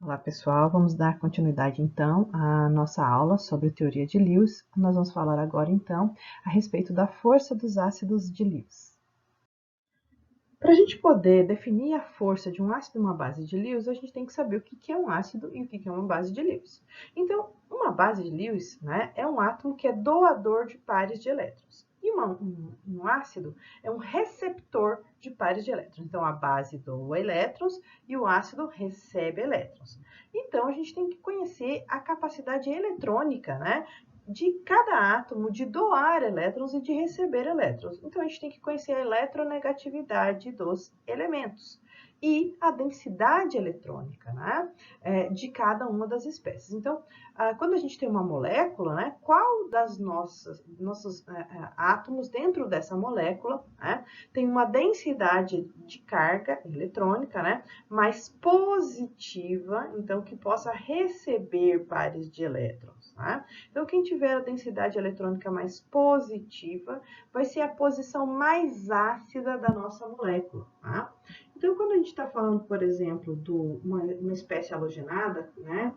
Olá, pessoal. Vamos dar continuidade, então, à nossa aula sobre teoria de Lewis. Nós vamos falar agora, então, a respeito da força dos ácidos de Lewis. Para a gente poder definir a força de um ácido e uma base de Lewis, a gente tem que saber o que é um ácido e o que é uma base de Lewis. Então, uma base de Lewis, né, é um átomo que é doador de pares de elétrons. E um ácido é um receptor de pares de elétrons. Então, a base doa elétrons e o ácido recebe elétrons. Então, a gente tem que conhecer a capacidade eletrônica, né, de cada átomo de doar elétrons e de receber elétrons. Então, a gente tem que conhecer a eletronegatividade dos elementos e a densidade eletrônica, né, de cada uma das espécies. Então, quando a gente tem uma molécula, né, qual das nossos átomos dentro dessa molécula, né, tem uma densidade de carga eletrônica, né, mais positiva, então que possa receber pares de elétrons, né? Então, quem tiver a densidade eletrônica mais positiva vai ser a posição mais ácida da nossa molécula, tá? Então, quando a gente está falando, por exemplo, de uma espécie halogenada, né?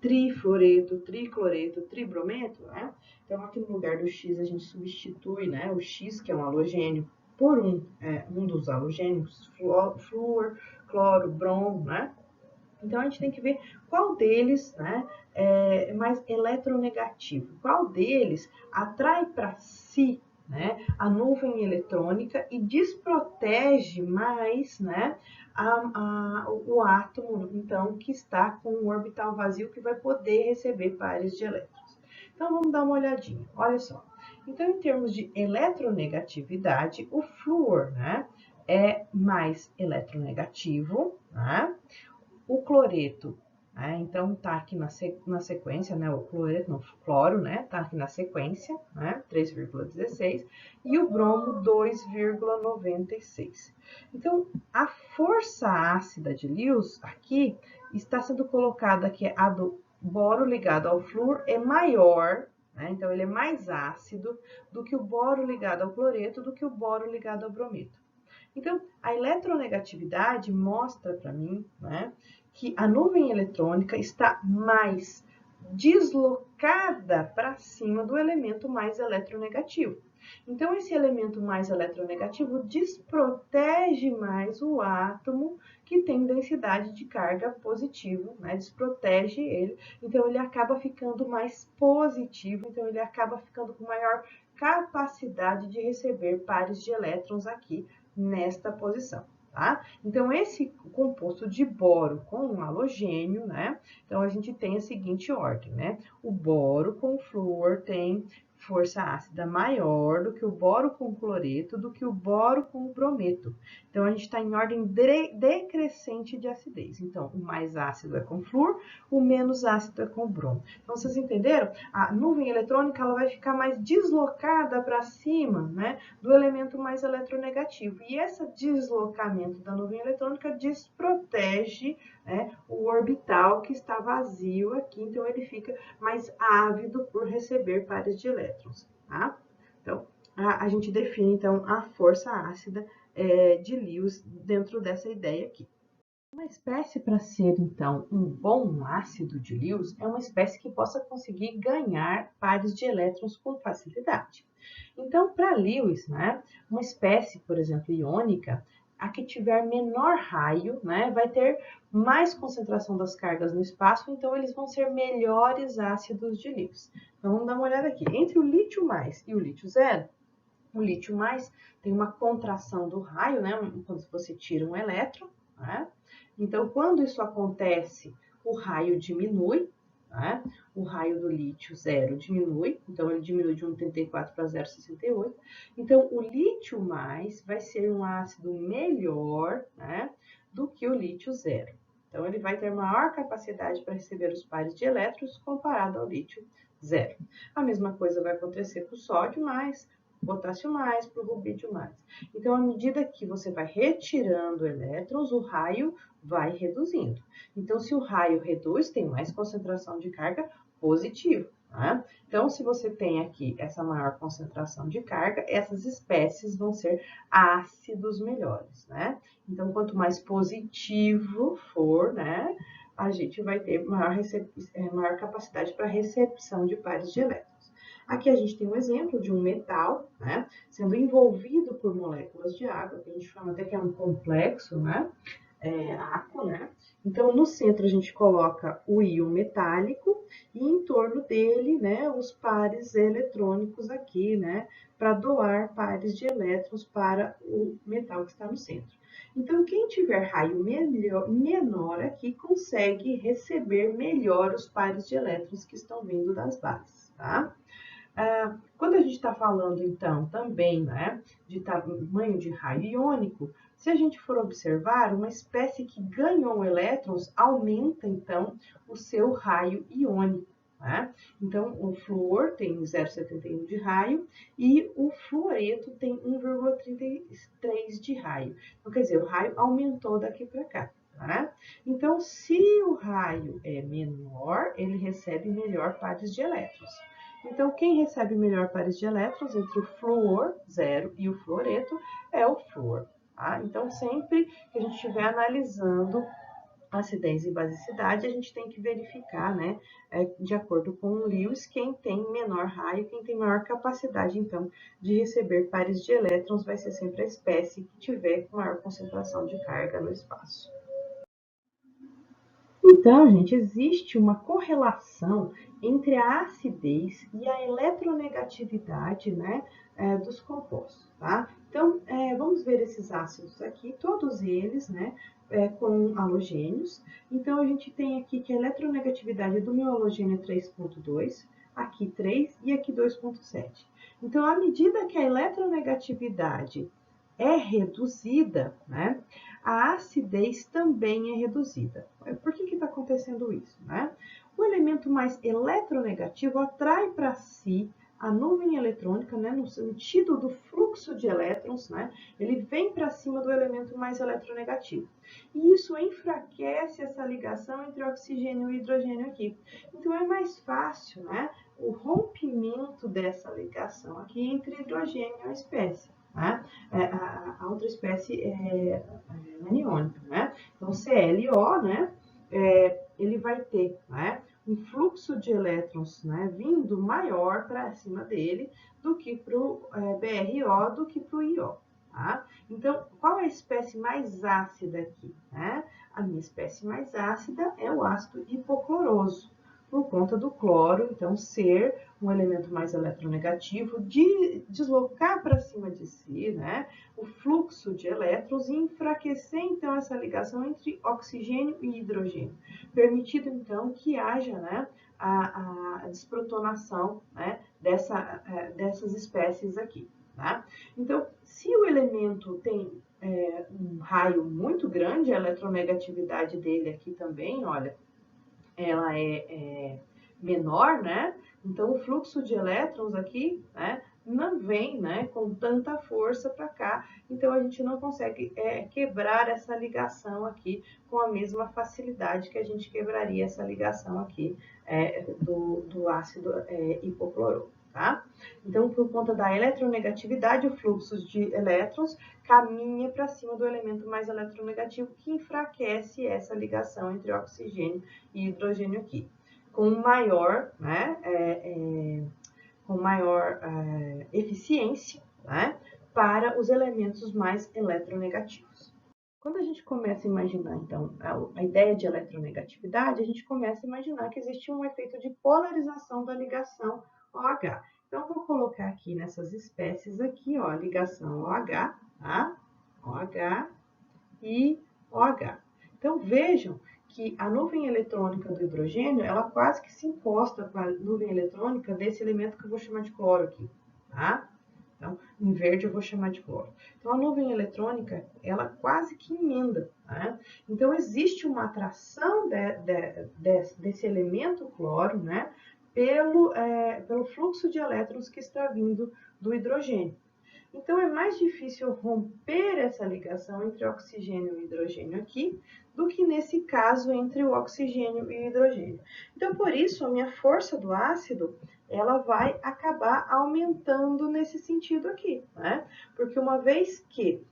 Trifluoreto, tricloreto, tribrometo, né? Então, aqui no lugar do X, a gente substitui, né, o X, que é um halogênio, por um dos halogênios, flúor, cloro, bromo, né? Então, a gente tem que ver qual deles, né, é mais eletronegativo, qual deles atrai para si, né, a nuvem eletrônica e desprotege mais, né, o átomo, então, que está com um orbital vazio que vai poder receber pares de elétrons. Então, vamos dar uma olhadinha. Olha só. Então, em termos de eletronegatividade, o flúor, né, é mais eletronegativo, né? O cloreto, né? Então tá aqui na sequência, né? O cloreto, não, o cloro, né? Tá aqui na sequência, né? 3,16 e o bromo 2,96. Então a força ácida de Lewis aqui está sendo colocada que a do boro ligado ao flúor é maior, né? Então ele é mais ácido do que o boro ligado ao cloreto, do que o boro ligado ao brometo. Então, a eletronegatividade mostra para mim, né, que a nuvem eletrônica está mais deslocada para cima do elemento mais eletronegativo. Então, esse elemento mais eletronegativo desprotege mais o átomo que tem densidade de carga positivo, né? Desprotege ele, então ele acaba ficando mais positivo, então ele acaba ficando com maior capacidade de receber pares de elétrons aqui nesta posição. Tá? Então, esse composto de boro com um halogênio, né? Então, a gente tem a seguinte ordem, né? O boro com flúor tem força ácida maior do que o boro com cloreto, do que o boro com brometo. Então, a gente está em ordem decrescente de acidez. Então, o mais ácido é com flúor, o menos ácido é com bromo. Então, vocês entenderam? A nuvem eletrônica ela vai ficar mais deslocada para cima, né? Do elemento mais eletronegativo. E esse deslocamento da nuvem eletrônica desprotege, né, o orbital que está vazio aqui, então ele fica mais ávido por receber pares de elétrons. Tá? Então, a gente define então a força ácida de Lewis dentro dessa ideia aqui. Uma espécie para ser, então, um bom ácido de Lewis é uma espécie que possa conseguir ganhar pares de elétrons com facilidade. Então, para Lewis, né, uma espécie, por exemplo, iônica, a que tiver menor raio, né, vai ter mais concentração das cargas no espaço, então eles vão ser melhores ácidos de Lewis. Então, vamos dar uma olhada aqui. Entre o lítio mais e o lítio zero, o lítio mais tem uma contração do raio, né, quando você tira um elétron, né? Então, quando isso acontece, o raio diminui, né? O raio do lítio zero diminui, então ele diminui de 1,34 para 0,68. Então, o lítio mais vai ser um ácido melhor, né, do que o lítio zero. Então, ele vai ter maior capacidade para receber os pares de elétrons comparado ao lítio zero. A mesma coisa vai acontecer para o sódio mais, potássio mais, para o rubídio mais. Então, à medida que você vai retirando elétrons, o raio vai reduzindo. Então, se o raio reduz, tem mais concentração de carga positiva. Né? Então, se você tem aqui essa maior concentração de carga, essas espécies vão ser ácidos melhores. Né? Então, quanto mais positivo for, né, a gente vai ter maior capacidade para recepção de pares de elétrons. Aqui a gente tem um exemplo de um metal, né, sendo envolvido por moléculas de água, que a gente chama até que é um complexo, né, aquo, né? Então, no centro a gente coloca o íon metálico e em torno dele, né, os pares eletrônicos aqui, né, para doar pares de elétrons para o metal que está no centro. Então, quem tiver raio menor aqui consegue receber melhor os pares de elétrons que estão vindo das bases, tá? Quando a gente está falando, então, também, né, de tamanho de raio iônico, se a gente for observar, uma espécie que ganhou elétrons aumenta, então, o seu raio iônico. Né? Então, o flúor tem 0,71 de raio e o fluoreto tem 1,33 de raio. Então, quer dizer, o raio aumentou daqui para cá. Tá? Então, se o raio é menor, ele recebe melhor pares de elétrons. Então, quem recebe melhor pares de elétrons entre o flúor, 0, e o fluoreto é o flúor. Tá? Então, sempre que a gente estiver analisando acidez e basicidade, a gente tem que verificar, né, de acordo com o Lewis, quem tem menor raio, quem tem maior capacidade, então, de receber pares de elétrons vai ser sempre a espécie que tiver maior concentração de carga no espaço. Então, gente, existe uma correlação entre a acidez e a eletronegatividade, né, dos compostos, tá? Então, vamos ver esses ácidos aqui, todos eles, né, com halogênios. Então, a gente tem aqui que a eletronegatividade do meu halogênio é 3,2, aqui 3 e aqui 2,7. Então, à medida que a eletronegatividade é reduzida, né, a acidez também é reduzida. Por que está acontecendo isso? Né? O elemento mais eletronegativo atrai para si a nuvem eletrônica, né, no sentido do fluxo de elétrons, né, ele vem para cima do elemento mais eletronegativo. E isso enfraquece essa ligação entre oxigênio e hidrogênio aqui. Então é mais fácil, né, o rompimento dessa ligação aqui entre hidrogênio e a espécie. Né? A outra espécie é aniônica, né? Então, ClO, né? Ele vai ter, né, um fluxo de elétrons, né, vindo maior para cima dele do que para o BRO, do que para o IO. Tá? Então, qual é a espécie mais ácida aqui? Né? A minha espécie mais ácida é o ácido hipocloroso, por conta do cloro, então, ser um elemento mais eletronegativo, de deslocar para cima de si, né, o fluxo de elétrons e enfraquecer, então, essa ligação entre oxigênio e hidrogênio, permitindo, então, que haja, né, a desprotonação, né, dessas espécies aqui. Tá? Então, se o elemento tem um raio muito grande, a eletronegatividade dele aqui também, olha, ela é menor, né? Então, o fluxo de elétrons aqui, né, não vem, né, com tanta força para cá. Então, a gente não consegue quebrar essa ligação aqui com a mesma facilidade que a gente quebraria essa ligação aqui do ácido hipoclorô. Tá? Então, por conta da eletronegatividade, o fluxo de elétrons caminha para cima do elemento mais eletronegativo, que enfraquece essa ligação entre oxigênio e hidrogênio aqui, com maior, né, eficiência, né, para os elementos mais eletronegativos. Quando a gente começa a imaginar, então, a ideia de eletronegatividade, a gente começa a imaginar que existe um efeito de polarização da ligação OH. Então, vou colocar aqui nessas espécies aqui, ó, a ligação OH, tá? OH e OH. Então, vejam que a nuvem eletrônica do hidrogênio, ela quase que se encosta com a nuvem eletrônica desse elemento que eu vou chamar de cloro aqui, tá? Então, em verde eu vou chamar de cloro. Então, a nuvem eletrônica, ela quase que emenda, né? Então, existe uma atração desse elemento cloro, né? Pelo fluxo de elétrons que está vindo do hidrogênio. Então, é mais difícil romper essa ligação entre oxigênio e hidrogênio aqui, do que nesse caso entre o oxigênio e o hidrogênio. Então, por isso, a minha força do ácido, ela vai acabar aumentando nesse sentido aqui, né? Porque uma vez que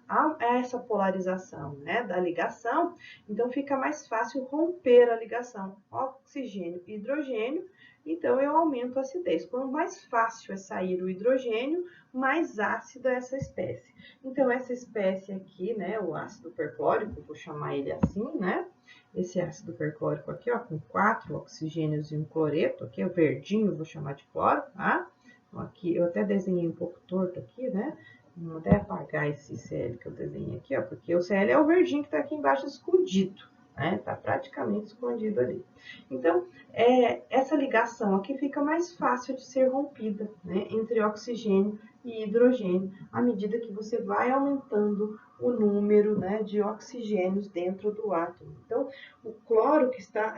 há essa polarização, né, da ligação, então fica mais fácil romper a ligação oxigênio e hidrogênio, então eu aumento a acidez. Quanto mais fácil é sair o hidrogênio, mais ácida é essa espécie. Então essa espécie aqui, né, o ácido perclórico, vou chamar ele assim, né, esse ácido perclórico aqui, ó, com 4 oxigênios e um cloreto, aqui o verdinho, vou chamar de cloro, tá? Então, aqui, eu até desenhei um pouco torto aqui, né? Vou até apagar esse Cl que eu desenhei aqui, ó, porque o Cl é o verdinho que tá aqui embaixo escondido, né? Tá praticamente escondido ali. Então, essa ligação aqui fica mais fácil de ser rompida, né? Entre oxigênio e hidrogênio, à medida que você vai aumentando o número, né, de oxigênios dentro do átomo. Então, o cloro que está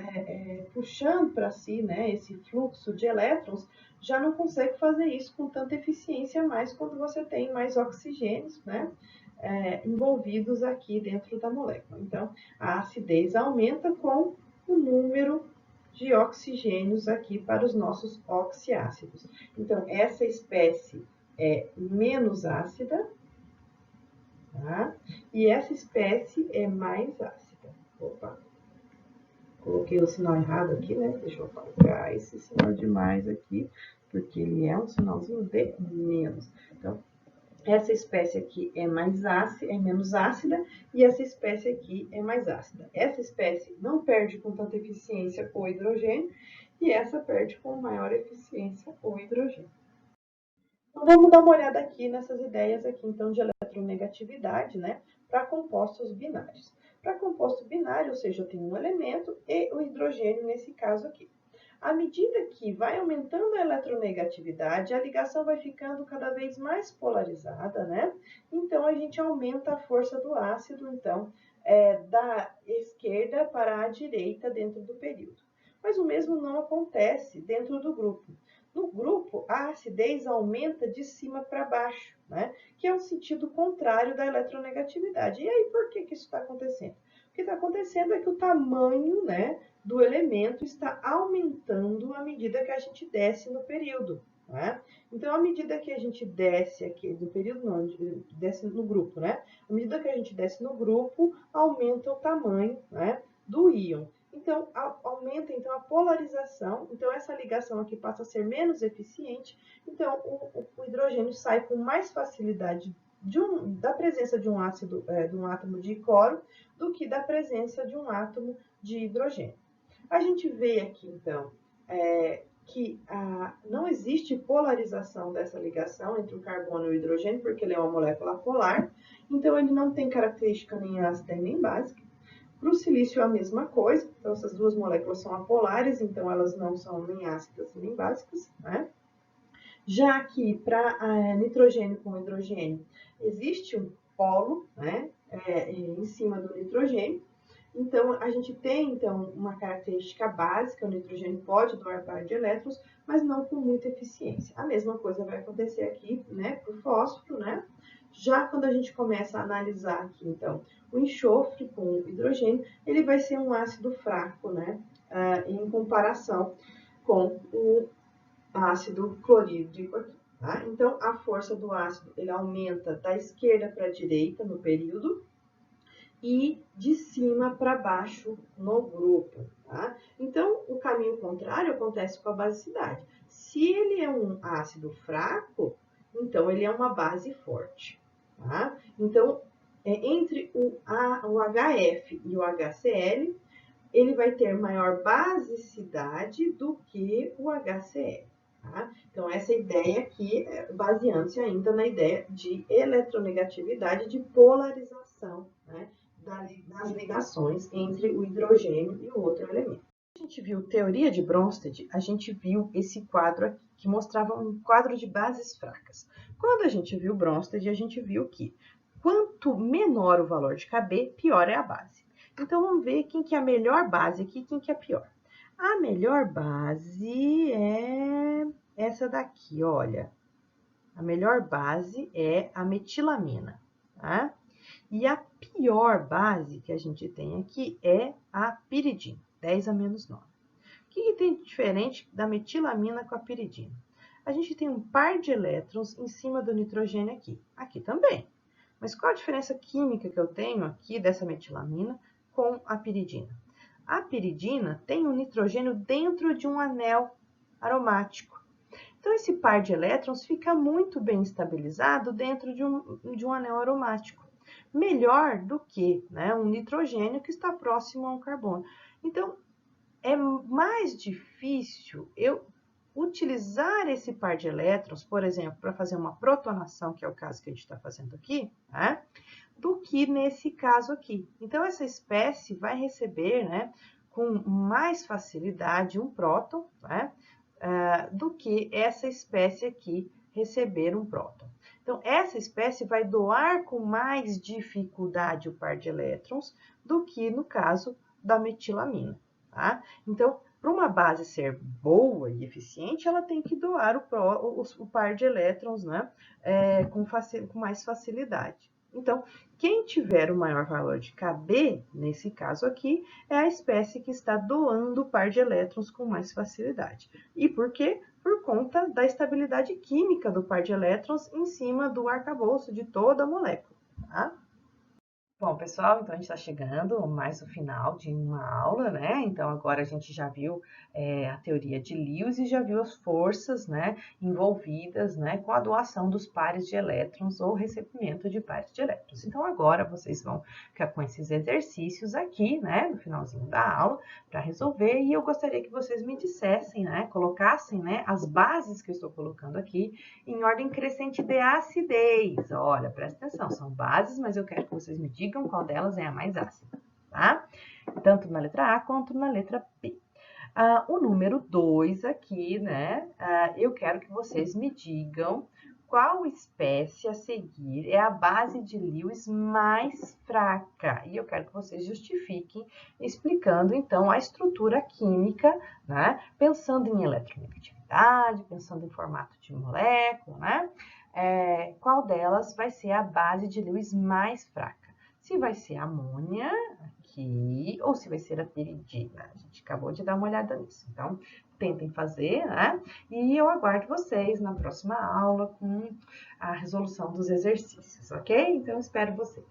puxando para si, né, esse fluxo de elétrons, já não consegue fazer isso com tanta eficiência mais quando você tem mais oxigênios, né, envolvidos aqui dentro da molécula. Então, a acidez aumenta com o número de oxigênios aqui para os nossos oxiácidos. Então, essa espécie é menos ácida, tá? E essa espécie é mais ácida. Opa, coloquei o sinal errado aqui, né? Deixa eu apagar esse sinal de mais aqui, porque ele é um sinalzinho de menos. Então, essa espécie aqui é mais ácida, é menos ácida, e essa espécie aqui é mais ácida. Essa espécie não perde com tanta eficiência o hidrogênio, e essa perde com maior eficiência o hidrogênio. Então, vamos dar uma olhada aqui nessas ideias aqui, então, de eletronegatividade, né, para compostos binários. Para composto binário, ou seja, eu tenho um elemento e o hidrogênio nesse caso aqui. À medida que vai aumentando a eletronegatividade, a ligação vai ficando cada vez mais polarizada, né? Então, a gente aumenta a força do ácido, então, da esquerda para a direita dentro do período. Mas o mesmo não acontece dentro do grupo. No grupo, a acidez aumenta de cima para baixo, né? Que é o sentido contrário da eletronegatividade. E aí, por que isso está acontecendo? O que está acontecendo é que o tamanho, né, do elemento está aumentando à medida que a gente desce no período. Né? Então, à medida que a gente desce aqui, do período não, desce no grupo, né? À medida que a gente desce no grupo, aumenta o tamanho, né, do íon. Então, aumenta então, a polarização, então essa ligação aqui passa a ser menos eficiente, então o hidrogênio sai com mais facilidade da presença de um ácido, de um átomo de cloro, do que da presença de um átomo de hidrogênio. A gente vê aqui, então, que não existe polarização dessa ligação entre o carbono e o hidrogênio, porque ele é uma molécula polar, então ele não tem característica nem ácida e nem básica. Para o silício é a mesma coisa, então essas duas moléculas são apolares, então elas não são nem ácidas nem básicas, né? Já que para nitrogênio com hidrogênio existe um polo, né, em cima do nitrogênio, então a gente tem então uma característica básica, o nitrogênio pode doar par de elétrons, mas não com muita eficiência. A mesma coisa vai acontecer aqui, né, para o fósforo, né? Já quando a gente começa a analisar aqui, então, o enxofre com o hidrogênio, ele vai ser um ácido fraco, né, em comparação com o ácido clorídrico aqui. Tá? Então, a força do ácido ele aumenta da esquerda para a direita no período e de cima para baixo no grupo. Tá? Então, o caminho contrário acontece com a basicidade. Se ele é um ácido fraco, então ele é uma base forte. Tá? Então, entre o HF e o HCl, ele vai ter maior basicidade do que o HCl. Tá? Então, essa ideia aqui, baseando-se ainda na ideia de eletronegatividade, de polarização, né, das ligações entre o hidrogênio e o outro elemento. A gente viu teoria de Bronsted, a gente viu esse quadro aqui, que mostrava um quadro de bases fracas. Quando a gente viu Bronsted, a gente viu que quanto menor o valor de Kb, pior é a base. Então, vamos ver quem que é a melhor base aqui e quem que é a pior. A melhor base é essa daqui, olha. A melhor base é a metilamina, tá? E a pior base que a gente tem aqui é a piridina, 10 a menos 9. O que tem de diferente da metilamina com a piridina? A gente tem um par de elétrons em cima do nitrogênio aqui. Aqui também. Mas qual a diferença química que eu tenho aqui dessa metilamina com a piridina? A piridina tem um nitrogênio dentro de um anel aromático. Então, esse par de elétrons fica muito bem estabilizado dentro de um anel aromático. Melhor do que, né, um nitrogênio que está próximo a um carbono. Então, é mais difícil eu utilizar esse par de elétrons, por exemplo, para fazer uma protonação, que é o caso que a gente está fazendo aqui, né, do que nesse caso aqui. Então, essa espécie vai receber, né, com mais facilidade um próton, né, do que essa espécie aqui receber um próton. Então, essa espécie vai doar com mais dificuldade o par de elétrons do que no caso da metilamina, tá? Então, para uma base ser boa e eficiente, ela tem que doar o par de elétrons, né, com mais facilidade. Então, quem tiver o maior valor de Kb, nesse caso aqui, é a espécie que está doando o par de elétrons com mais facilidade. E por quê? Por conta da estabilidade química do par de elétrons em cima do arcabouço de toda a molécula, tá? Bom, pessoal, então a gente está chegando mais no final de uma aula, né? Então agora a gente já viu a teoria de Lewis e já viu as forças, né, envolvidas, né, com a doação dos pares de elétrons ou recebimento de pares de elétrons. Então agora vocês vão ficar com esses exercícios aqui, né, no finalzinho da aula, para resolver. E eu gostaria que vocês me dissessem, né, colocassem, né, as bases que eu estou colocando aqui em ordem crescente de acidez. Olha, presta atenção, são bases, mas eu quero que vocês me digam qual delas é a mais ácida, tá? Tanto na letra A quanto na letra B. O número 2 aqui, né? Eu quero que vocês me digam qual espécie a seguir é a base de Lewis mais fraca. E eu quero que vocês justifiquem, explicando, então, a estrutura química, né? Pensando em eletronegatividade, pensando em formato de molécula, né? Qual delas vai ser a base de Lewis mais fraca? Se vai ser a amônia, aqui, ou se vai ser a piridina. A gente acabou de dar uma olhada nisso. Então, tentem fazer, né? E eu aguardo vocês na próxima aula com a resolução dos exercícios, ok? Então, espero vocês.